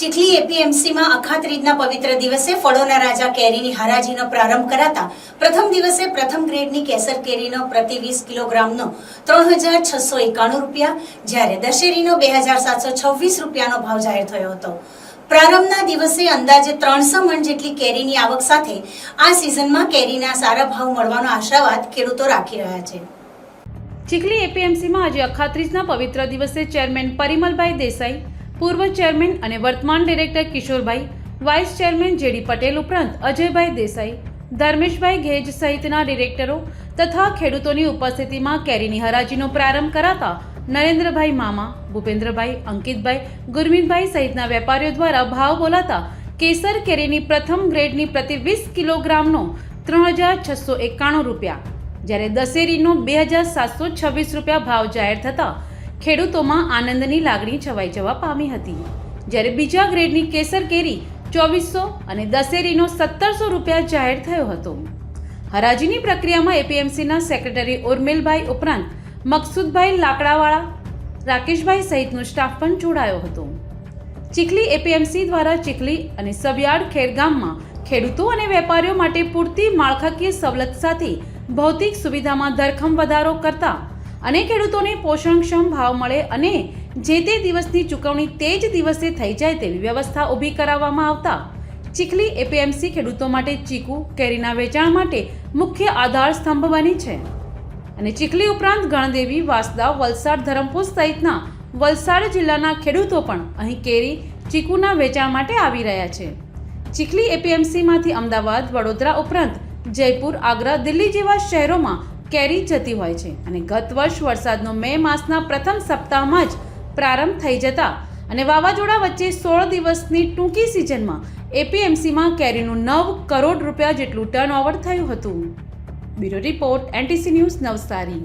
ચીખલી એપીએમસીમાં અખાત્રીજના પવિત્ર દિવસે ફળોના રાજા કેરીની હરાજીનો પ્રારંભ કરાતા પ્રથમ દિવસે પ્રથમ ગ્રેડની કેસર કેરીનો પ્રતિ 20 કિલોગ્રામનો 3691 રૂપિયા, જ્યારે દશેરીનો 2726 રૂપિયાનો ભાવ જાહેર થયો હતો. પ્રારંભના દિવસે અંદાજે 300 મણ જેટલી કેરીની આવક સાથે આ સિઝનમાં કેરીના સારા ભાવ મળવાનો આશાવાદ ખેડૂતો રાખી રહ્યા છે. ચીખલી એપીએમસીમાં આજે અખાત્રીજના પવિત્ર દિવસે ચેરમેન પરિમલભાઈ દેસાઈ, પૂર્વ ચેરમેન અને વર્તમાન director Kishorbhai, vice chairman JD Patel ઉપરાંત અજયભાઈ દેસાઈ, ધર્મેશભાઈ ઘેજ સહિતના ડિરેક્ટરો તથા ખેડૂતોની ઉપસ્થિતિમાં કેરીની હરાજીનો પ્રારંભ કરાતા નરેન્દ્રભાઈ મામા, ભૂપેન્દ્રભાઈ, અંકિતભાઈ, ગુરમીનભાઈ સહિતના વેપારીઓ દ્વારા ભાવ બોલાતા કેસર કેરીની પ્રથમ ગ્રેડની પ્રતિ 20 કિલોગ્રામનો 3691 રૂપિયા, જ્યારે દશેરીનો 2726 રૂપિયા ભાવ જાહેર થતા ખેડૂતોમાં આનંદની લાગણી છવાઈ જવા પામી હતી. જ્યારે બીજા ગ્રેડની કેસર કેરી 2400 અને દશેરીનો 1700 રૂપિયા જાહેર થયો હતો. હરાજીની પ્રક્રિયામાં એપીએમસીના સેક્રેટરી ઉર્મિલભાઈ ઉપરાંત મકસૂદભાઈ લાકડાવાળા, રાકેશભાઈ સહિતનો સ્ટાફ પણ જોડાયો હતો. ચીખલી એપીએમસી દ્વારા ચીખલી અને સબયાર્ડ ખેરગામમાં ખેડૂતો અને વેપારીઓ માટે પૂરતી માળખાકીય સવલત સાથે ભૌતિક સુવિધામાં ધરખમ વધારો કરતા અને ખેડૂતોને પોષણક્ષમ ભાવ મળે અને જે તે દિવસની ચૂકવણી તે જ દિવસે થઈ જાય તેવી વ્યવસ્થા ઊભી કરાવવામાં આવતા ચીખલી એપીએમસી ખેડૂતો માટે ચીકુ કેરીના વેચાણ માટે મુખ્ય આધાર સ્તંભ બની છે. અને ચીખલી ઉપરાંત ગણદેવી, વાંસદા, વલસાડ, ધરમપુર સહિતના વલસાડ જિલ્લાના ખેડૂતો પણ અહીં કેરી, ચીકુના વેચાણ માટે આવી રહ્યા છે. ચીખલી એપીએમસીમાંથી અમદાવાદ, વડોદરા ઉપરાંત જયપુર, આગ્રા, દિલ્હી જેવા શહેરોમાં કેરી જતી હોય છે અને ગત વર્ષ વરસાદનો મે માસના પ્રથમ સપ્તાહમાં જ પ્રારંભ થઈ જતા અને વાવાઝોડા વચ્ચે 16 દિવસની ટૂંકી સિઝનમાં એપીએમસીમાં કેરીનું 9 કરોડ રૂપિયા જેટલું ટર્નઓવર થયું હતું. Bureau report, NTC news, Navsari.